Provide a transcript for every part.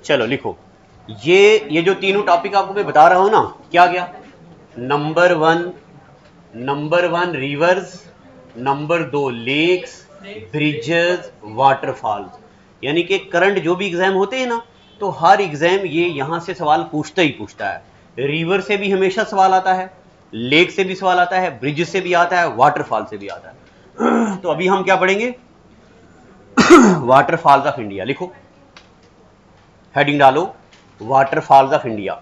चलो लिखो, ये जो तीनों टॉपिक आपको मैं बता रहा हूं ना, क्या क्या? Number one rivers, number 2 lakes, bridges, waterfalls. यानी कि करंट जो भी एग्जाम होते हैं ना, तो हर एग्जाम ये यहां से सवाल पूछता ही पूछता है। रिवर से भी हमेशा सवाल आता है, लेक से भी सवाल आता है, ब्रिज से भी आता है, वाटरफॉल से भी आता है। तो अभी हम क्या पढ़ेंगे? Waterfalls of India. लिखो, हेडिंग डालो, वाटरफॉल्स ऑफ इंडिया।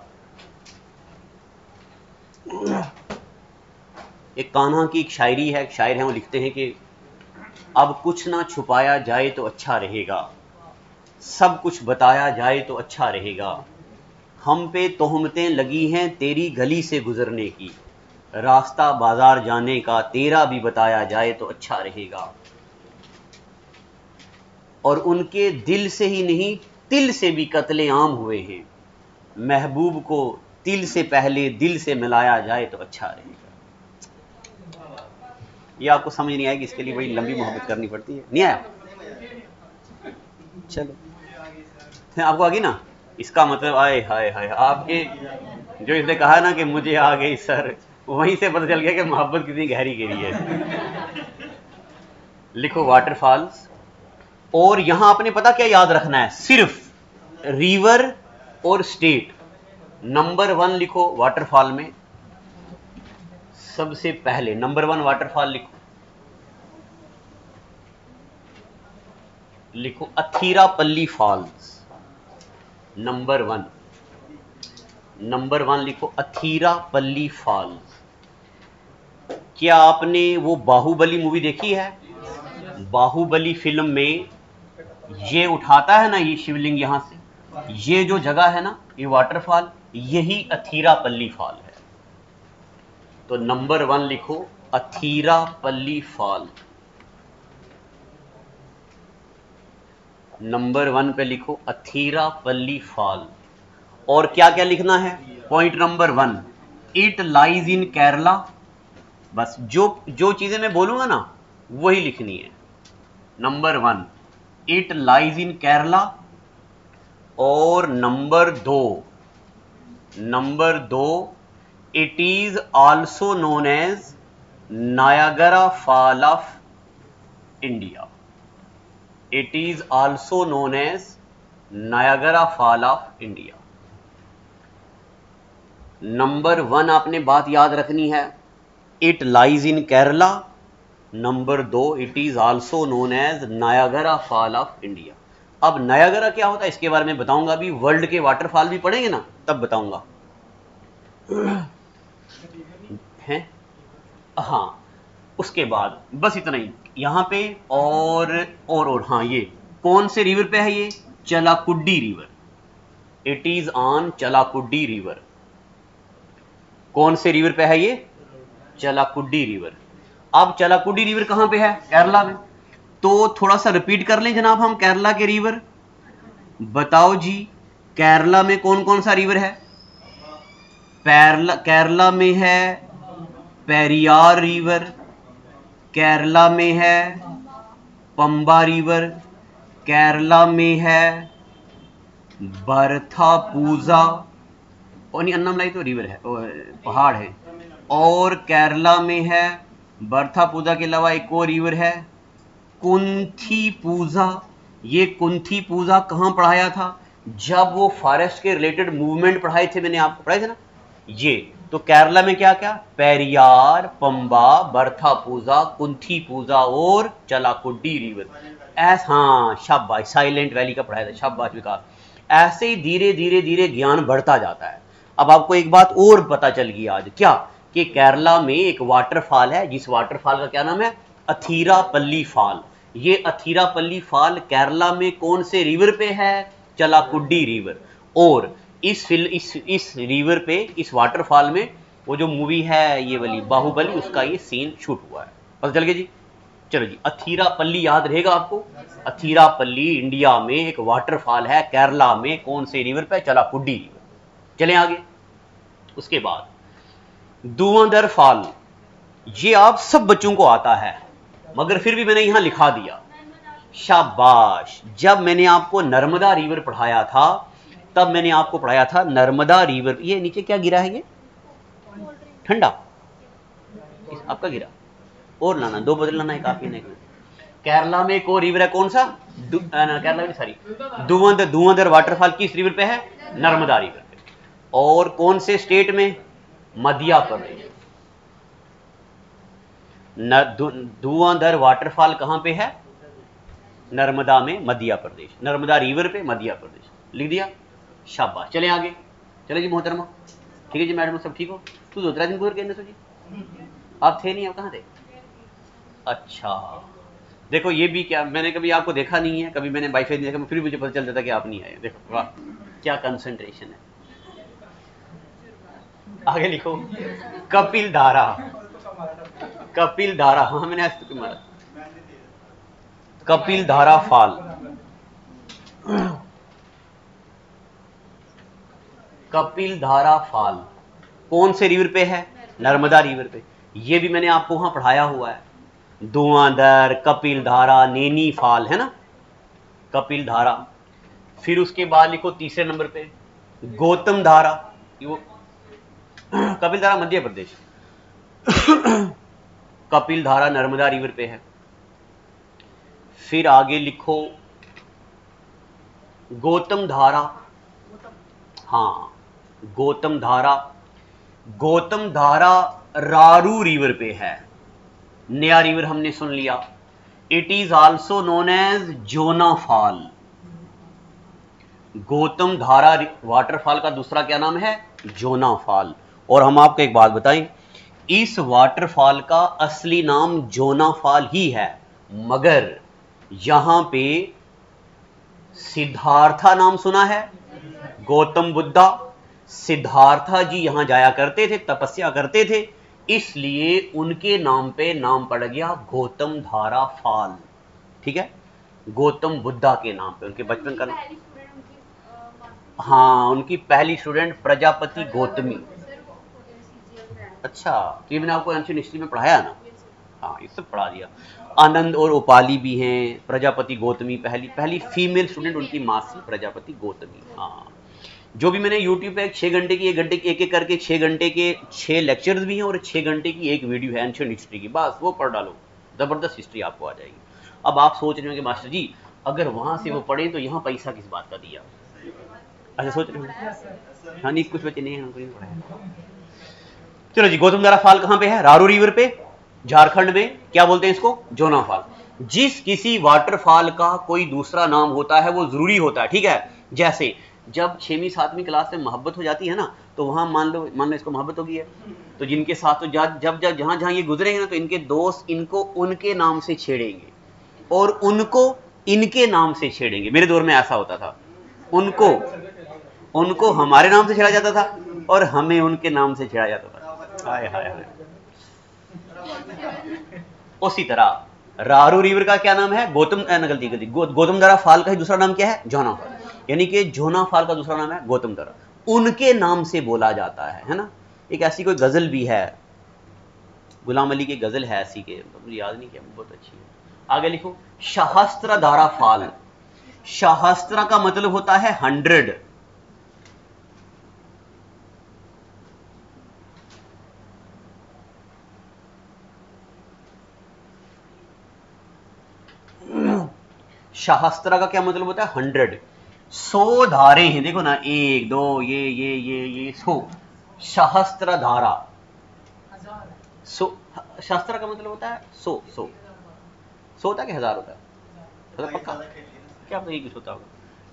एक कान्हा की एक शायरी है, एक शायर है, वो लिखते हैं कि अब कुछ ना छुपाया जाए तो अच्छा रहेगा, सब कुछ बताया जाए तो अच्छा रहेगा, हम पे तोहमतें लगी हैं तेरी गली से गुजरने की, रास्ता बाजार जाने का तेरा भी बताया जाए तो अच्छा रहेगा, और उनके दिल से ही नहीं तिल से भी कत्ले आम हुए हैं, महबूब को तिल से पहले दिल से मिलाया जाए तो अच्छा रहेगा। ये आपको समझ नहीं आएगी, इसके लिए बड़ी लंबी मोहब्बत करनी पड़ती है। नहीं आया? चलो, आपको आ गई ना? इसका मतलब आए हाय हाय, आपके जो इसने कहा ना कि मुझे आ गई सर, वहीं से पता चल गया कि मोहब्बत कितनी गहरी गहरी है। लिखो वाटरफॉल्स, और यहां आपने पता क्या याद रखना है? सिर्फ रिवर और स्टेट। नंबर 1 लिखो वाटरफॉल में, सबसे पहले नंबर 1 वाटरफॉल लिखो। लिखो अथीरापल्ली फॉल्स, नंबर 1। नंबर 1 लिखो अथीरापल्ली फॉल्स। क्या आपने वो बाहुबली मूवी देखी है? बाहुबली फिल्म में ये उठाता है ना, ये शिवलिंग, यहां से ये जो जगह है ना, ये वाटरफॉल, यही अथीरापल्ली फॉल है। तो नंबर 1 लिखो अथीरापल्ली फॉल। नंबर 1 पे लिखो अथीरापल्ली फॉल। और क्या क्या लिखना है? Point number 1, it lies in Kerala. बस जो जो चीजें मैं बोलूंगा ना, वही लिखनी है। Number 1, it lies in Kerala. और number 2, it is also known as Niagara fall of India. It is also known as Niagara fall of India. Number 1 आपने बात याद रखनी है, it lies in Kerala. Number 2, it is also known as Niagara fall of India. अब Niagara क्या होता है इसके बारे में बताऊंगा, अभी वर्ल्ड के वाटरफॉल भी पढ़ेंगे ना, तब बताऊंगा। हैं? हाँ, उसके बाद बस इतना ही यहां पे। और हाँ, ये कौन से रिवर पे है? ये Chalakudy river. It is on Chalakudy river. कौन से रिवर पे है ये? चलाकुड्डी रिवर। अब चलाकुड्डी रिवर कहां पे है? केरला में। तो थोड़ा सा रिपीट कर लें जनाब हम केरला के रिवर। बताओ जी, केरला में कौन कौन सा रिवर है? केरला में है पेरियार रिवर, केरला में है पंबा रिवर, केरला में है बरथापूजा, और नहीं अन्नामलाई तो रिवर है, पहाड़ है। और केरला में है बरथापूजा के अलावा एक और रिवर है कुंथी पूजा। ये कुंथी पूजा कहां पढ़ाया था? जब वो फॉरेस्ट के रिलेटेड मूवमेंट पढ़ाए थे, मैंने आपको पढ़ाए थे ना ये। तो केरला में क्या क्या? पेरियार, पंबा, बरथा पूजा, कुंथी पूजा और चलाकुड्डी रिवर। हाँ शाबाश, साइलेंट वैली का पढ़ाया था, शाबाश विकास। ऐसे ही धीरे धीरे धीरे ज्ञान बढ़ता जाता है। अब आपको एक बात और पता चल गई आज, क्या? कि केरला में एक वाटरफॉल है, जिस वाटरफॉल का क्या नाम है? अथीरापल्ली फॉल। ये अथीरापल्ली फॉल केरला में कौन से रिवर पे है? चलाकुड्डी रिवर। और इस रिवर पे, इस वाटरफॉल में वो जो मूवी है ये वाली बाहुबली, उसका ये सीन शूट हुआ है। पता चल गया जी? चलो जी, अथीरापल्ली याद रहेगा आपको। अथीरापल्ली इंडिया में एक वाटरफॉल है, केरला में कौन से रिवर पे? चलाकुड्डी रिवर। चलें आगे। उसके बाद धुआंधर फॉल, ये आप सब बच्चों को आता है, मगर फिर भी मैंने यहां लिखा दिया। शाबाश, जब मैंने आपको नर्मदा रिवर पढ़ाया था, तब मैंने आपको पढ़ाया था नर्मदा रिवर। ये नीचे क्या गिरा है, ये ठंडा आपका गिरा, और लाना, 2 बदल लाना है, काफी नहीं। केरला में एक और रिवर है, कौन सा? केरला में सॉरी, धुआंधर वाटरफॉल किस रिवर पे है? नर्मदा रिवर पे। और कौन से स्टेट में? मध्य प्रदेश। धुआंधर वाटरफॉल कहां पे है? नर्मदा में, मध्य प्रदेश। नर्मदा रिवर पे, मध्य प्रदेश। लिख दिया, शाबाश। चले आगे, चले जी मोहतरमा। ठीक है जी मैडम, सब ठीक हो? तू दो 3 दिन गुजर गए जी, आप थे नहीं, आप कहाँ थे? अच्छा, देखो ये भी क्या, मैंने कभी आपको देखा नहीं है, कभी मैंने वाईफाई नहीं देखा, फिर मुझे पता चल जाता कि आप नहीं आए। देखो वाह, क्या कंसंट्रेशन है। आगे लिखो, कपिल धारा। कपिल धारा, हाँ मैंने आज तो मारा। कपिल धारा फॉल, कपिल धारा फॉल कौन से रिवर पे है? नर्मदा रिवर पे। ये भी मैंने आपको वहां पढ़ाया हुआ है, धुआंधर, कपिल धारा, नैनी फॉल, है ना, कपिल धारा। फिर उसके बाद लिखो तीसरे नंबर पे गौतम धारा। कपिल धारा मध्य प्रदेश, कपिल धारा नर्मदा रिवर पे है। फिर आगे लिखो गौतम धारा, हाँ गौतम धारा। गौतम धारा रारू रिवर पे है, नया रिवर हमने सुन लिया। It is also known as Jona fall. Gautam Dhara waterfall का दूसरा क्या नाम है? जोना फॉल। और हम आपको एक बात बताएं, इस वाटरफॉल का असली नाम जोना फॉल ही है, मगर यहां पे सिद्धार्था नाम सुना है? गौतम बुद्धा, सिद्धार्था जी यहां जाया करते थे, तपस्या करते थे, इसलिए उनके नाम पे नाम पड़ गया गौतम धारा फॉल। ठीक है, गौतम बुद्धा के नाम पे, उनके बचपन का नाम। हाँ, उनकी पहली स्टूडेंट प्रजापति गौतमी। अच्छा, तो ये मैंने आपको एंशिएंट हिस्ट्री में पढ़ाया ना? हाँ, ये सब पढ़ा दिया। आनंद और उपाली भी हैं, प्रजापति गौतमी पहली फीमेल स्टूडेंट उनकी माँ थी, प्रजापति गौतमी। हाँ, जो भी मैंने यूट्यूब पे 6 घंटे की, 1 घंटे की, एक करके 6 घंटे के 6 लेक्चर्स भी हैं, और 6 घंटे की एक वीडियो है एंशिएंट हिस्ट्री की, बस वो पढ़ डालो, जबरदस्त हिस्ट्री आपको आ जाएगी। अब आप सोच रहे हो कि मास्टर जी अगर वहां से वो पढ़े तो यहाँ पैसा किस बात का दिया? अच्छा सोच रहे हो? हाँ नहीं, कुछ बच्चे नहीं, हमको नहीं पढ़ाया। चलो जी, गौतम धारा फॉल कहां पे है? रारू रिवर पे, झारखंड में। क्या बोलते हैं इसको? जोना फॉल। जिस किसी वाटरफॉल का कोई दूसरा नाम होता है वो जरूरी होता है, ठीक है। जैसे जब 6वीं 7वीं क्लास में मोहब्बत हो जाती है ना, तो वहां मान लो इसको मोहब्बत होगी है, तो जिनके साथ तो जब जहां जहां ये गुजरेंगे ना, तो इनके दोस्त इनको उनके नाम से छेड़ेंगे और उनको इनके नाम से छेड़ेंगे। मेरे दौर में ऐसा होता था, उनको हमारे नाम से छेड़ा जाता था और हमें उनके नाम से छेड़ा जाता था। हाय हाय हाय। उसी तरह रारू रिवर का क्या नाम है? गौतम धारा फॉल का ही दूसरा नाम क्या है? जोना फॉल। यानी कि जोना फॉल का दूसरा नाम है गौतम धारा, उनके नाम से बोला जाता है ना। एक ऐसी कोई गजल भी है, गुलाम अली की गजल है ऐसी के, मुझे याद नहीं किया, बहुत अच्छी है। आगे लिखो सहस्त्र धारा फॉल। सहस्त्र का मतलब होता है 100। सहस्त्र का क्या मतलब होता है? 100। 100 धारे हैं, देखो ना, 1 2 ये 100। सहस्त्र धारा, 100। शास्त्र का मतलब होता है 100। 100 होता है कि 1000 होता है? मतलब पक्का क्या पता, कुछ होता होगा।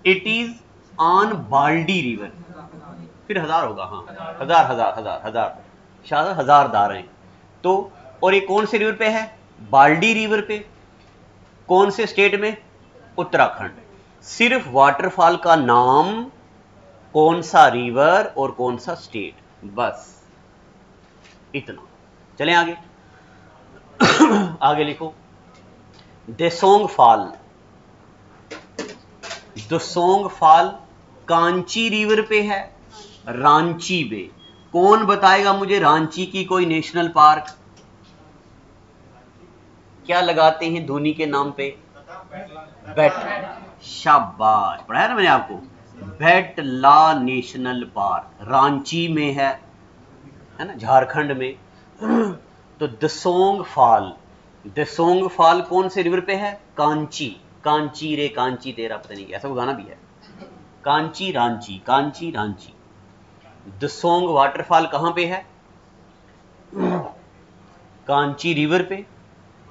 इट इज ऑन बाल्डी रिवर, फिर 1000 होगा। हाँ, 1000 शायद 1000 धारे। तो और ये कौन से रिवर पे है? बाल्डी रिवर पे। कौन से स्टेट में? उत्तराखंड। सिर्फ वाटरफॉल का नाम, कौन सा रिवर और कौन सा स्टेट, बस इतना। चलें आगे। आगे लिखो देसोंग फॉल। देसोंग फॉल कांची रिवर पे है, रांची पे। कौन बताएगा मुझे रांची की कोई नेशनल पार्क? क्या लगाते हैं धोनी के नाम पे? बैट। शाबाश, पढ़ाया ना मैंने आपको। बेटला नेशनल पार्क रांची में है ना, झारखंड में। तो दसोंग फाल कौन से रिवर पे है? कांची। कांची रे कांची तेरा पता नहीं, ऐसा वो गाना भी है, कांची रांची, कांची रांची। दसोंग वाटरफॉल कहां पे है? कांची रिवर पे,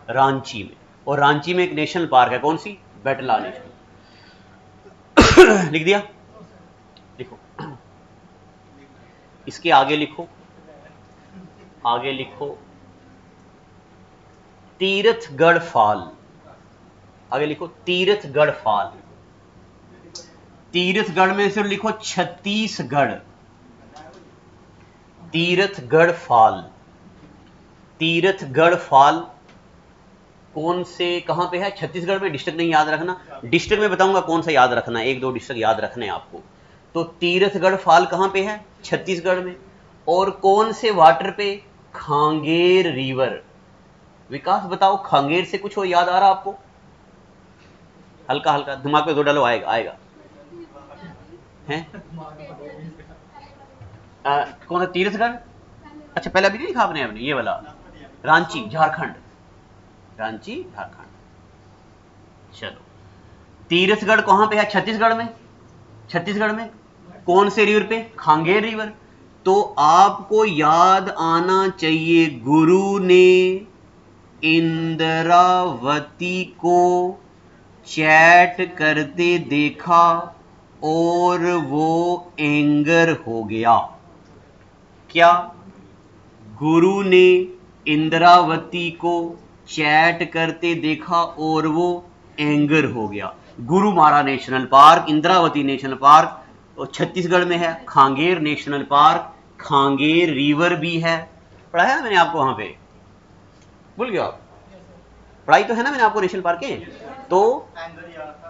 रांची में। और रांची में एक नेशनल पार्क है, कौन सी? बेटला नेशनल। लिख दिया? लिखो। इसके आगे लिखो, आगे लिखो तीरथगढ़ फॉल। आगे लिखो तीरथगढ़ फॉल। तीरथगढ़ में सिर्फ लिखो छत्तीसगढ़। तीरथगढ़ फॉल, तीरथगढ़ फॉल कौन से, कहां पे है? छत्तीसगढ़ में। डिस्ट्रिक्ट नहीं याद रखना, डिस्ट्रिक्ट में बताऊंगा कौन सा याद रखना है, एक दो डिस्ट्रिक्ट याद रखने हैं आपको। तो तीरथगढ़ फॉल कहां पे है? छत्तीसगढ़ में। और कौन से वाटर पे? खांगेर रिवर। विकास बताओ, खांगेर से कुछ हो याद आ रहा आपको? हल्का हल्का दिमाग पे दो डालो, आएगा आएगा। हैं? कौन सा? तीरथगढ़। अच्छा पहले अभी नहीं लिखा आपने ये वाला? रांची झारखंड, रांची झारखंड। चलो, तीरथगढ़ कहां पे है? छत्तीसगढ़ में। छत्तीसगढ़ में कौन से रिवर पे? खांगेर रिवर। तो आपको याद आना चाहिए, गुरु ने इंद्रावती को चैट करते देखा और वो एंगर हो गया। क्या? गुरु ने इंद्रावती को चैट करते देखा और वो एंगर हो गया। Gurumara national park, Indravati national park और छत्तीसगढ़ में है। Kanger national park, Kanger river भी है। पढ़ाया मैंने आपको वहां पे, भूल गया आप? पढ़ाई तो है ना मैंने आपको नेशनल पार्क के। तो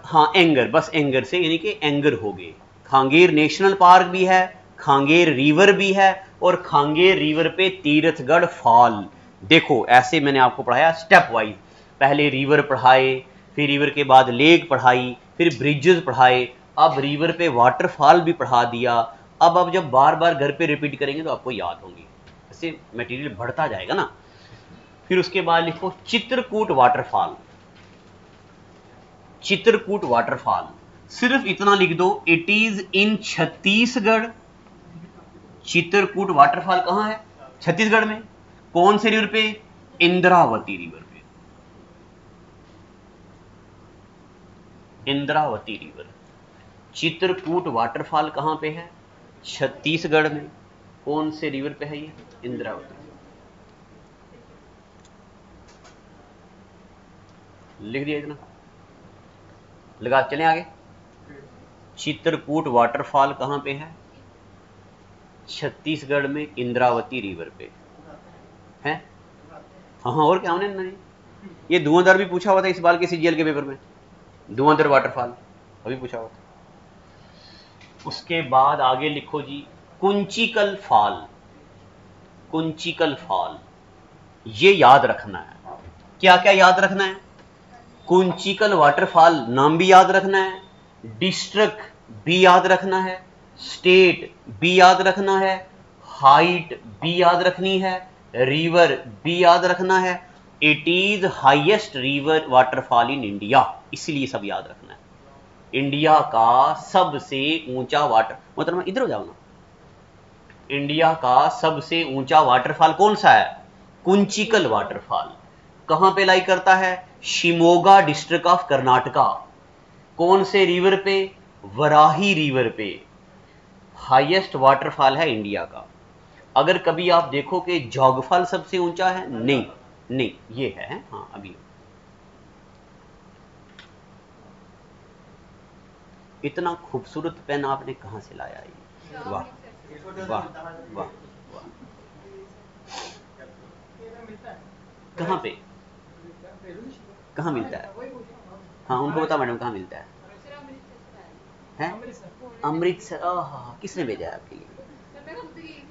हाँ एंगर, बस एंगर से यानी कि एंगर हो गए। खांगेर नेशनल पार्क भी है, खांगेर रिवर भी है और खांगेर रिवर पे तीरथगढ़ फॉल। देखो ऐसे मैंने आपको पढ़ाया स्टेप वाइज, पहले रिवर पढ़ाए, फिर रिवर के बाद लेक पढ़ाई, फिर ब्रिजेस पढ़ाए, अब रिवर पे वाटरफॉल भी पढ़ा दिया। अब जब बार बार घर पे रिपीट करेंगे तो आपको याद होंगी, ऐसे मटेरियल बढ़ता जाएगा ना। फिर उसके बाद लिखो चित्रकूट वाटरफॉल। चित्रकूट वाटरफॉल सिर्फ इतना लिख दो, it is in Chhattisgarh. Chitrakoot waterfall कहां है? छत्तीसगढ़ में। कौन से रिवर पे? इंद्रावती रिवर पे। इंद्रावती रिवर। चित्रकूट वाटरफॉल कहां पे है? छत्तीसगढ़ में। कौन से रिवर पे है ये? इंद्रावती। लिख दिया इतना, लगा चलें आगे। चित्रकूट वाटरफॉल कहां पे है? छत्तीसगढ़ में, इंद्रावती रिवर पे है। हाँ हाँ, और क्या होने नहीं। ये धुआंधार भी पूछा हुआ था इस बार के सीजीएल के पेपर में, धुआंधार वाटरफॉल अभी पूछा हुआ था। उसके बाद आगे लिखो जी कुंचिकल फॉल। कुंचिकल फॉल ये याद रखना है। क्या क्या याद रखना है? कुंचिकल वाटरफॉल नाम भी याद रखना है, डिस्ट्रिक्ट भी याद रखना है, स्टेट भी याद रखना है, हाइट भी याद रखनी है, रिवर भी याद रखना है। It is highest river waterfall in India, इसलिए सब याद रखना है। इंडिया का सबसे ऊंचा वाटर, मतलब इधर हो जाओ ना। इंडिया का सबसे ऊंचा वाटरफॉल कौन सा है? कुंचिकल वाटरफॉल। कहां पे लाई करता है? Shimoga district of Karnataka. कौन से रिवर पे? वराही रिवर पे। हाईएस्ट वाटरफॉल है इंडिया का। अगर कभी आप देखो कि जॉगफॉल सबसे ऊंचा है, नहीं नहीं ये है। हाँ अभी इतना खूबसूरत पेन आपने कहां से लाया ये? वाह वाह वाह वाह। कहां पे, कहां मिलता है? हाँ उनको बता मैडम कहां मिलता है? हैं? अमृतसर। हाँ किसने भेजा है आपके लिए?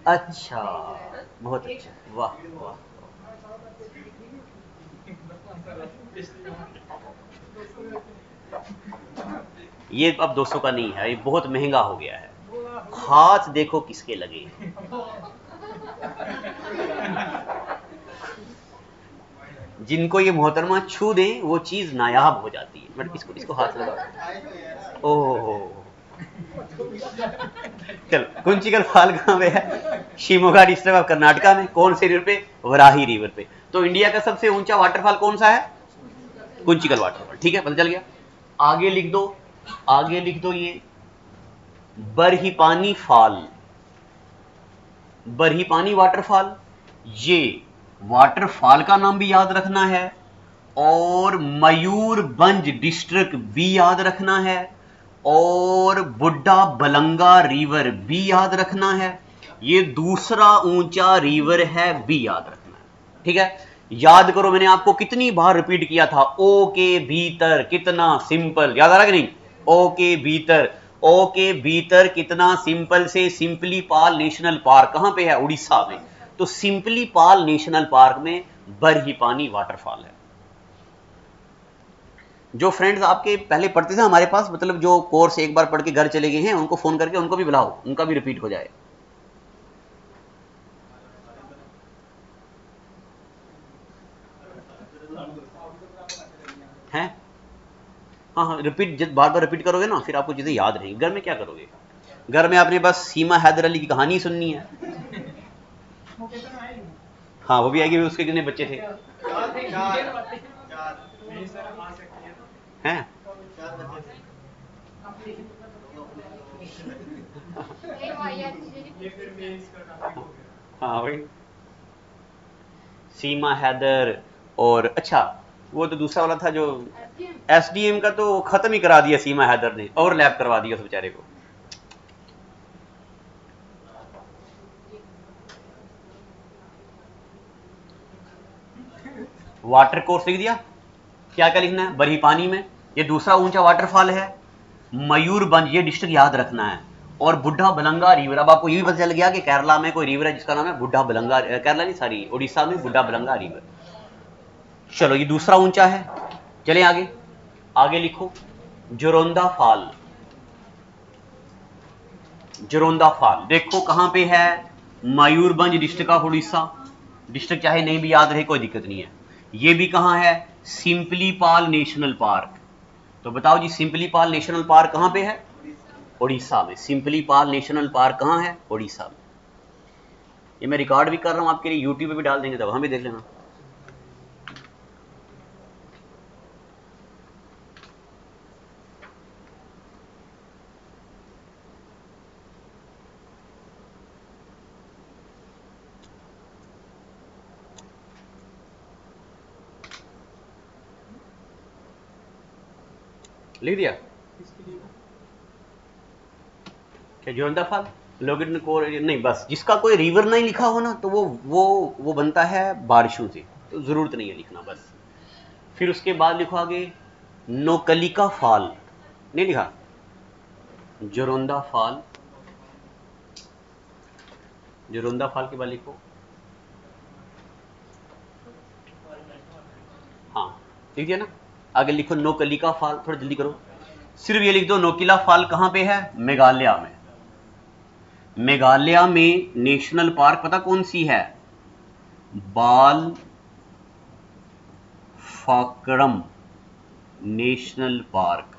अच्छा, बहुत अच्छा, वाह वाह। ये अब 200 का नहीं है, ये बहुत महंगा हो गया है। हाथ देखो किसके लगे। जिनको ये मोहतरमा छू दे वो चीज नायाब हो जाती है। बट इसको हाथ लगा। ओह चल, कुंचिकल फाल कहाँ पे है? शिमोगा डिस्ट्रिक्ट ऑफ कर्नाटका में। कौन से रिवर पे? वराही रिवर पे। तो इंडिया का सबसे ऊंचा वाटरफॉल कौन सा है? कुंचिकल वाटरफॉल। ठीक है, पता चल गया। आगे लिख दो, आगे लिख दो ये बरहीपानी फॉल, बरहीपानी वाटरफॉल। ये वाटरफॉल का नाम भी याद रखना है और मयूरभंज डिस्ट्रिक्ट भी याद रखना है और बुड्ढा बलंगा रिवर भी याद रखना है। ये दूसरा ऊंचा रिवर है भी याद रखना है। ठीक है, याद करो मैंने आपको कितनी बार रिपीट किया था, ओ के भीतर कितना सिंपल, याद आ रहा कि नहीं? ओ के भीतर, ओ के भीतर कितना सिंपल से सिंपली पाल नेशनल पार्क कहां पे है? उड़ीसा में। तो सिंपली पाल नेशनल पार्क में बरहीपानी वाटरफॉल है। जो फ्रेंड्स आपके पहले पढ़ते थे हमारे पास, मतलब जो कोर्स एक बार पढ़ के घर चले गए हैं, उनको फोन करके उनको भी बुलाओ, उनका भी रिपीट हो जाए। हैं? हाँ हाँ, रिपीट, जब बार बार रिपीट करोगे ना फिर आपको चीजें याद रहेंगी। घर में क्या करोगे? घर में आपने बस सीमा हैदर अली की कहानी सुननी है। हाँ वो भी आएगी। उसके कितने बच्चे थे? हैं? हाँ भाई, सीमा हैदर। और अच्छा, वो तो दूसरा वाला था जो एसडीएम का, तो खत्म ही करा दिया सीमा हैदर ने, ओवरलैप करवा दिया उस बेचारे को। वाटर कोर्स लिख दिया। क्या क्या लिखना है? बरहीपानी में ये दूसरा ऊंचा वाटरफॉल है, मयूरभंज ये डिस्ट्रिक्ट याद रखना है, और बुड्ढा बलंगा रिवर। अब आपको ये भी पता चल गया कि केरला में कोई रिवर है जिसका नाम है बुड्ढा बलंगा, केरला नहीं सॉरी उड़ीसा में बुड्ढा बलंगा रिवर। चलो ये दूसरा ऊंचा है। चले आगे, आगे लिखो जोरोंदा फॉल। जोरोंदा फॉल देखो कहां पे है? Mayurbhanj district of Orissa. District चाहे नहीं भी याद रहे कोई दिक्कत नहीं है। ये भी कहां है? सिंपली पाल नेशनल पार्क। तो बताओ जी, सिंपली पाल नेशनल पार्क कहां पे है? उड़ीसा में। सिंपली पाल नेशनल पार्क कहां है? उड़ीसा में। ये मैं रिकॉर्ड भी कर रहा हूं आपके लिए, यूट्यूब पे भी डाल देंगे, तब वहां भी देख लेना। लिख दिया क्या? जोरंदा फॉल लोग को नहीं, बस जिसका कोई रिवर नहीं लिखा हो ना तो वो बनता है बारिशों से, तो जरूरत नहीं है लिखना बस। फिर उसके बाद लिखो आगे नोकलिका फॉल, नहीं लिखा? जोरोंदा फॉल, जोरोंदा फॉल के बाद लिखो, हाँ लिख दिया ना। आगे लिखो नोकलिका फॉल, थोड़ा जल्दी करो। सिर्फ ये लिख दो नोकिला फॉल कहां पे है? मेघालय में। मेघालय में नेशनल पार्क पता कौन सी है? बाल फाकड़म नेशनल पार्क,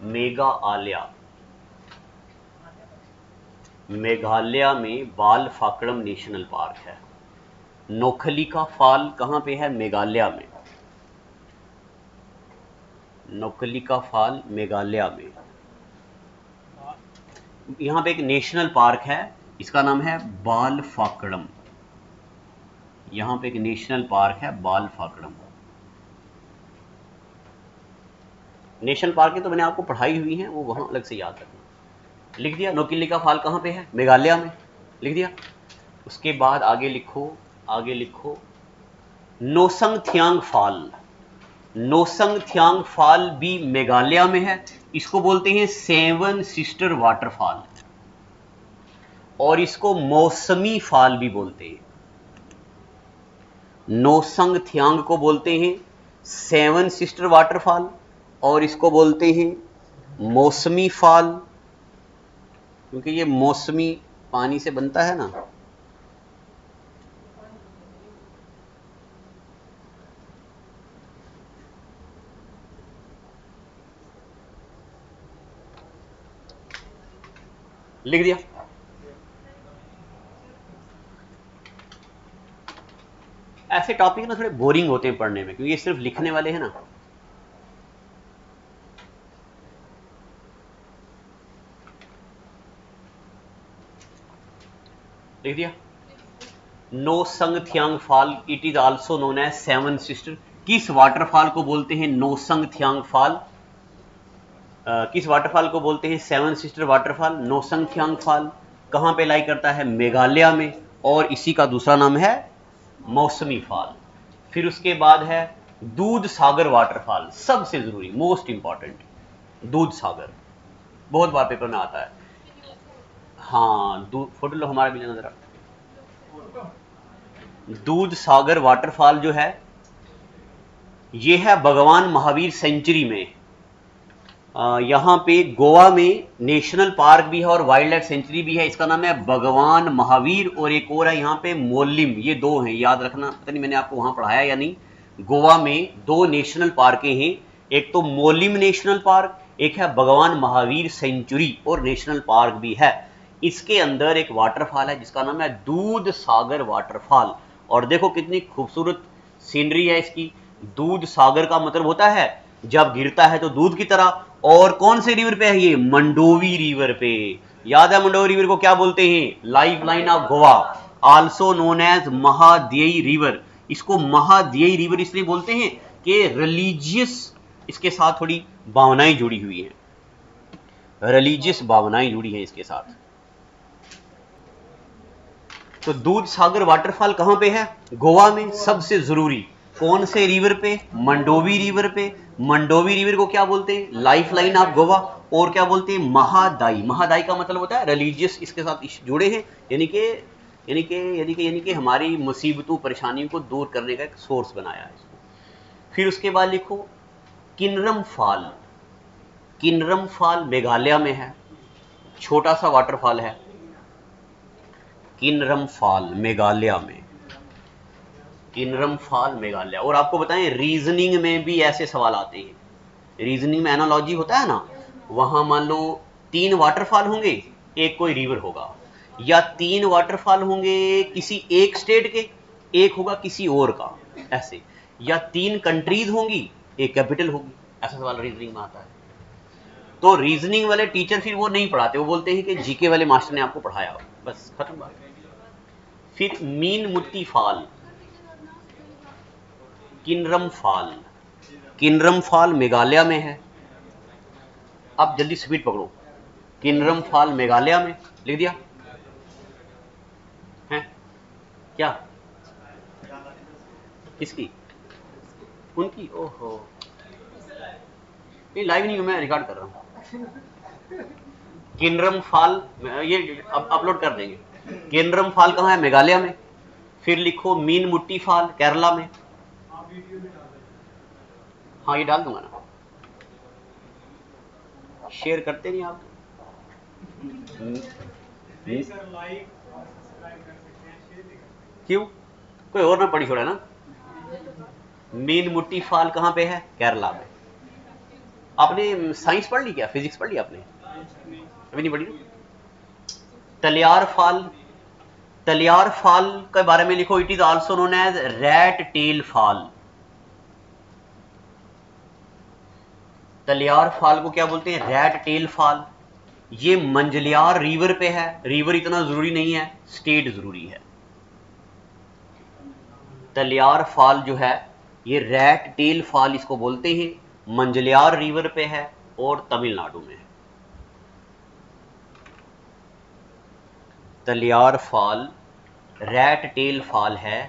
मेघालय। मेघालय में बाल फाकड़म नेशनल पार्क है। नोखलिका फॉल कहां पे है? मेघालय में। नोखलिका फॉल मेघालय में। यहां पे एक नेशनल पार्क है, इसका नाम है बाल फाकड़म। यहां पे एक नेशनल पार्क है बाल फाकड़म। नेशनल पार्क है तो मैंने आपको पढ़ाई हुई है, वो वहां अलग से याद रखना। लिख दिया नोकिलिका फॉल कहां पे है? मेघालय में, लिख दिया। उसके बाद आगे लिखो, आगे लिखो नोसंग थियांग फॉल। नोसंग थियांग फॉल भी मेघालय में है। इसको बोलते हैं सेवन सिस्टर वाटरफॉल, और इसको मौसमी फॉल भी बोलते हैं। नोसंग थियांग को बोलते हैं सेवन सिस्टर वाटरफॉल, और इसको बोलते हैं मौसमी फाल, क्योंकि ये मौसमी पानी से बनता है ना। लिख दिया। ऐसे टॉपिक ना थोड़े बोरिंग होते हैं पढ़ने में, क्योंकि ये सिर्फ लिखने वाले हैं ना। लिख दिया। Nohsngithiang fall, it is also known as seven sister. किस वाटरफॉल को बोलते हैं नो संग थियांग फॉल? किस वाटरफॉल को बोलते हैं सेवन सिस्टर वाटरफॉल? नो संग थियांग फॉल। कहां पे लाई करता है? मेघालय में, और इसी का दूसरा नाम है मौसमी फॉल। फिर उसके बाद है दूध सागर वाटरफॉल, सबसे जरूरी, मोस्ट इंपॉर्टेंट, दूध सागर, बहुत बार पेपर में आता है। हाँ, फोटो लो हमारा भी लेना जरा। दूध सागर वाटरफॉल जो है ये है भगवान महावीर सेंचुरी में। यहाँ पे गोवा में नेशनल पार्क भी है और वाइल्ड लाइफ सेंचुरी भी है। इसका नाम है भगवान महावीर, और एक और है यहाँ पे मोलिम। ये दो हैं, याद रखना। पता नहीं मैंने आपको वहां पढ़ाया या नहीं। गोवा में दो नेशनल पार्कें हैं, एक तो मोलिम नेशनल पार्क, एक है भगवान महावीर सेंचुरी और नेशनल पार्क भी है। इसके अंदर एक वाटरफॉल है जिसका नाम है दूध सागर वाटरफॉल। और देखो कितनी खूबसूरत सीनरी है इसकी। दूध सागर का मतलब होता है जब गिरता है तो दूध की तरह। और कौन से रिवर पे है ये? मंडोवी रिवर पे। याद है मंडोवी रिवर को क्या बोलते हैं? Life line of Goa, also known as Mahadei river. इसको महादेई रिवर इसलिए बोलते हैं कि रिलीजियस इसके साथ थोड़ी भावनाएं जुड़ी हुई हैं, रिलीजियस भावनाएं जुड़ी हैं इसके साथ। तो दूध सागर वाटरफॉल कहां पे है? गोवा में। सबसे जरूरी कौन से रिवर पे? मंडोवी रिवर पे। मंडोवी रिवर को क्या बोलते हैं? Life line of Goa. और क्या बोलते हैं? महादाई। महादाई का मतलब होता है रिलीजियस इसके साथ जुड़े हैं, यानी कि हमारी मुसीबतों परेशानियों को दूर करने का एक सोर्स बनाया है इसको। फिर उसके बाद लिखो किन्नरम फॉल। किन्नरम फॉल मेघालय में है, छोटा सा वाटरफॉल है किन्नरम फॉल मेघालय में। किन्नरम फॉल मेघालय। और आपको बताएं रीजनिंग में भी ऐसे सवाल आते हैं। रीजनिंग में एनालॉजी होता है ना, वहां मान लो 3 वाटरफॉल होंगे, एक कोई रिवर होगा, या 3 वाटरफॉल होंगे किसी एक स्टेट के, एक होगा किसी और का, ऐसे, या 3 कंट्रीज होंगी, एक कैपिटल होगी। ऐसा सवाल रीजनिंग में आता है। तो रीजनिंग वाले टीचर फिर वो नहीं पढ़ाते, वो बोलते हैं कि जीके वाले मास्टर ने आपको पढ़ाया हो, बस खत्म बात। फिर Meenmutty fall, Kynrem fall. Kynrem fall Meghalaya में है। अब जल्दी स्पीड पकड़ो। किन्नरम फॉल मेघालय में। लिख दिया है क्या? किसकी? उनकी? ओहो, नहीं लाइव नहीं हूं मैं, रिकॉर्ड कर रहा हूं। किन्नरम फॉल ये अब अपलोड कर देंगे। किन्नरम फॉल कहां है? मेघालय में। फिर लिखो मीन मुट्टी फॉल केरला में। हाँ ये डाल दूंगा ना, शेयर करते नहीं आप। क्यों? कोई और ना पढ़ी छोड़ा ना। मीन मुट्टी फॉल कहां पे है? केरला में। आपने साइंस पढ़ ली क्या? फिजिक्स पढ़ ली आपने? अभी नहीं पढ़ी। तलियार फॉल। तलियार फॉल के बारे में लिखो it is also known as rat tail fall. Thalaiyar fall को क्या बोलते हैं? Rat tail fall. ये मंजलियार रिवर पे है। रिवर इतना जरूरी नहीं है, स्टेट जरूरी है। तलियार फॉल जो है ये रैट टेल फॉल इसको बोलते हैं, मंजलियार रिवर पे है और तमिलनाडु में है। तलियार फॉल रैट टेल फॉल है,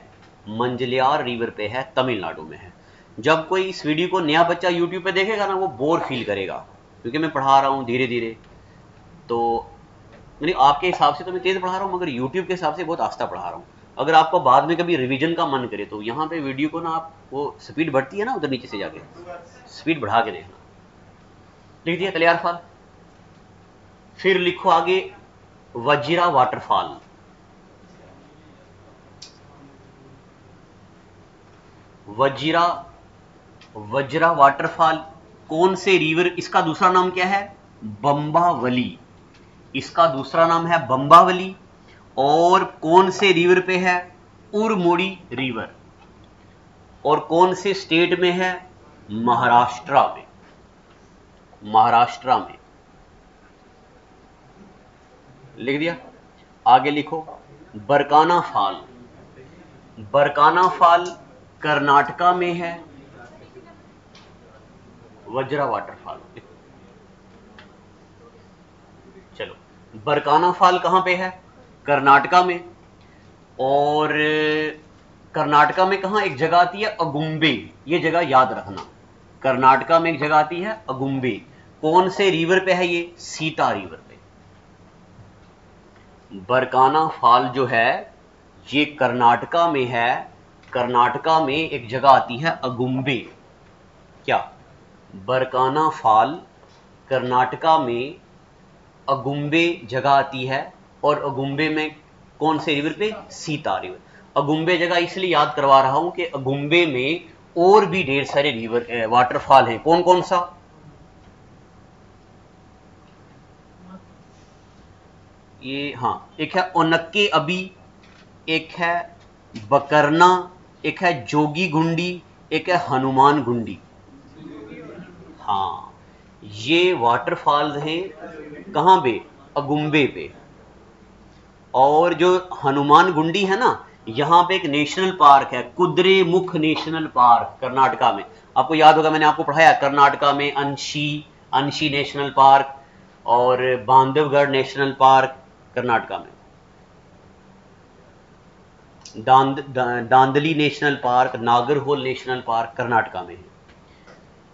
मंजलियार रिवर पे है, तमिलनाडु में है। जब कोई इस वीडियो को नया बच्चा यूट्यूब पे देखेगा ना, वो बोर फील करेगा, क्योंकि मैं पढ़ा रहा हूँ धीरे धीरे। तो यानी आपके हिसाब से तो मैं तेज पढ़ा रहा हूँ, मगर यूट्यूब के हिसाब से बहुत आस्था पढ़ा रहा हूँ। अगर आपको बाद में कभी रिवीजन का मन करे तो यहाँ पे वीडियो को ना आप, वो स्पीड बढ़ती है ना उधर नीचे से जाके, स्पीड बढ़ा के देखना, लिख दिया कलियार फॉल। फिर लिखो आगे वजीरा वाटरफॉल। वज्रा वाटरफॉल कौन से रिवर, इसका दूसरा नाम क्या है? बंबावली। इसका दूसरा नाम है बंबावली। और कौन से रिवर पे है? उरमोड़ी रिवर। और कौन से स्टेट में है? महाराष्ट्र में। महाराष्ट्र में लिख दिया। आगे लिखो बरकाना फॉल। बरकाना फॉल कर्नाटका में है। वज्रा वाटरफॉल। चलो, बरकाना फॉल कहां पे है? कर्नाटका में। और कर्नाटका में कहां एक जगह आती है? अगुम्बे। ये जगह याद रखना, कर्नाटका में एक जगह आती है अगुम्बे। कौन से रिवर पे है ये? सीता रिवर पे। बरकाना फॉल जो है ये कर्नाटका में है। कर्नाटका में एक जगह आती है अगुम्बे। क्या? बरकाना फॉल कर्नाटका में अगुम्बे जगह आती है। और अगुम्बे में कौन से रिवर पे? सीता रिवर। अगुम्बे जगह इसलिए याद करवा रहा हूं कि अगुम्बे में और भी ढेर सारे रिवर वाटरफॉल हैं। कौन कौन सा? ये हाँ, एक है ओनक्के अबी, एक है बकरना, एक है जोगी गुंडी, एक है हनुमान गुंडी। हाँ, ये वाटरफॉल्स हैं कहां पे? अगुम्बे पे। और जो हनुमान गुंडी है ना, यहां पे एक नेशनल पार्क है, कुद्रेमुख नेशनल पार्क, कर्नाटका में। आपको याद होगा मैंने आपको पढ़ाया कर्नाटका में अंशी नेशनल पार्क और बांधवगढ़ नेशनल पार्क कर्नाटका में। Dandeli national park, Nagarhole national park Karnataka में है।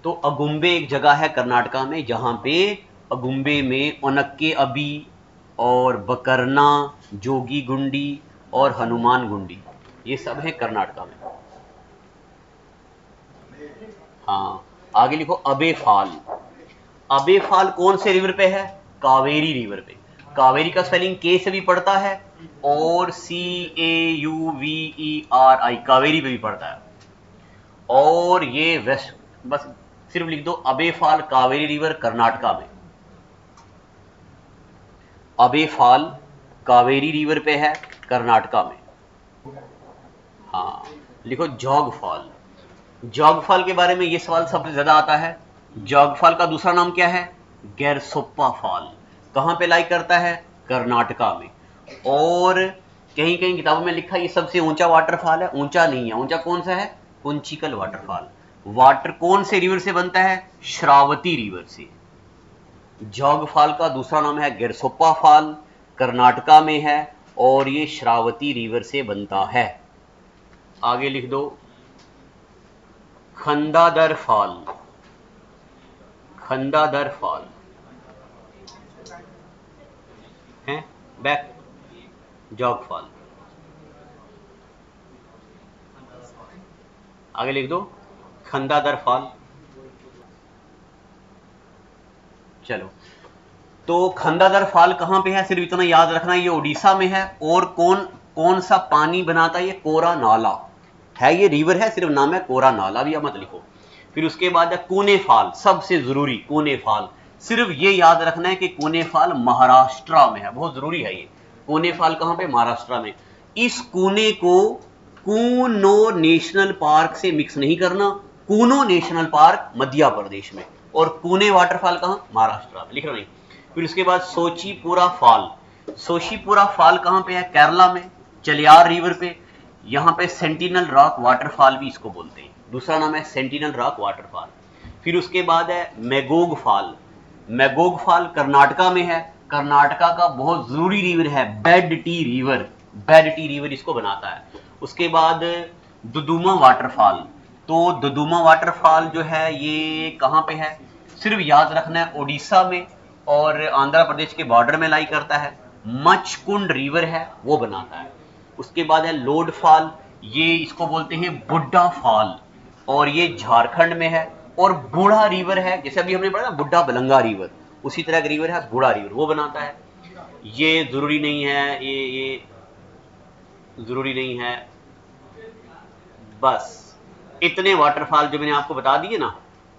तो अगुम्बे एक जगह है कर्नाटका में जहां पे अगुम्बे में ओनक्के अबी और बकरना, जोगी गुंडी और हनुमान गुंडी, ये सब है कर्नाटका में। हाँ, आगे लिखो अबे फॉल। अबे फॉल कौन से रिवर पे है? कावेरी रिवर पे। कावेरी का स्पेलिंग के से भी पढ़ता है और CAUVERI, कावेरी पे भी पढ़ता है। और ये वेस्ट, बस सिर्फ लिख दो अबे फॉल कावेरी रिवर कर्नाटका में। अबे फॉल कावेरी रिवर पे है कर्नाटका में। हाँ, लिखो जॉग फॉल। जॉग फॉल के बारे में ये सवाल सबसे ज्यादा आता है। जॉग फॉल का दूसरा नाम क्या है? गैरसोप्पा फॉल। कहां पे लाई करता है? कर्नाटका में। और कहीं कहीं किताबों में लिखा ये सबसे ऊंचा वाटरफॉल है। ऊंचा नहीं है, ऊंचा कौन सा है? कुंचिकल वाटरफॉल। वाटर कौन से रिवर से बनता है? श्रावती रिवर से। जॉग फॉल का दूसरा नाम है गैरसोप्पा फॉल, कर्नाटका में है और ये श्रावती रिवर से बनता है। आगे लिख दो खंडादर फॉल। खंडादर फॉल है बैक जॉग फॉल। आगे लिख दो खंडादर फॉल। चलो, तो खंडादर फॉल कहां पे है? सिर्फ इतना याद रखना, ये उड़ीसा में है। और कौन कौन सा पानी बनाता है? ये कोरा नाला है। ये रिवर है, सिर्फ नाम है कोरा नाला, भी मत लिखो। फिर उसके बाद है कूने फॉल, सबसे जरूरी कूने फॉल। सिर्फ ये याद रखना है कि कूने फॉल महाराष्ट्र में है, बहुत जरूरी है ये। कूने फॉल कहां पे? महाराष्ट्र में। इस कूने को कूनो नेशनल पार्क से मिक्स नहीं करना। कूनो नेशनल पार्क मध्य प्रदेश में और कूने वाटरफॉल कहां? महाराष्ट्र में। लिख रहा नहीं। फिर उसके बाद सोचीपुरा फॉल। सोशीपुरा फॉल कहां पे है? केरला में, चलियार रिवर पे। यहां पे सेंटिनल रॉक वाटरफॉल भी इसको बोलते हैं, दूसरा नाम है सेंटिनल रॉक वाटरफॉल। फिर उसके बाद है मैगोग फॉल। मैगोग फॉल कर्नाटका में है। कर्नाटका का बहुत जरूरी रिवर है bed tea river. Bed tea river इसको बनाता है। उसके बाद दुदुमा वाटरफॉल। तो दुदुमा वाटरफॉल जो है ये कहां पे है? सिर्फ याद रखना है उड़ीसा में और आंध्र प्रदेश के बॉर्डर में लाई करता है। मचकुंड रिवर है वो बनाता है। उसके बाद है लोड फॉल, ये इसको बोलते हैं बुड्ढा फॉल और ये झारखंड में है। और बूढ़ा रिवर है, जैसे अभी हमने पढ़ा ना बुढ़ा बलंगा रिवर, उसी तरह का रिवर है बूढ़ा रिवर, वो बनाता है। ये जरूरी नहीं है, ये जरूरी नहीं है। बस इतने वाटरफॉल जो मैंने आपको बता दिए ना,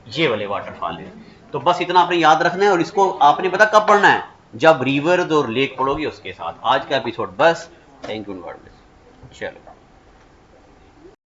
ये वाले वाटरफॉल है। तो बस इतना आपने याद रखना है, और इसको आपने पता कब पढ़ना है, जब रिवर्स और लेक पढ़ोगे उसके साथ। आज का एपिसोड बस। Thank you, God bless. चलो।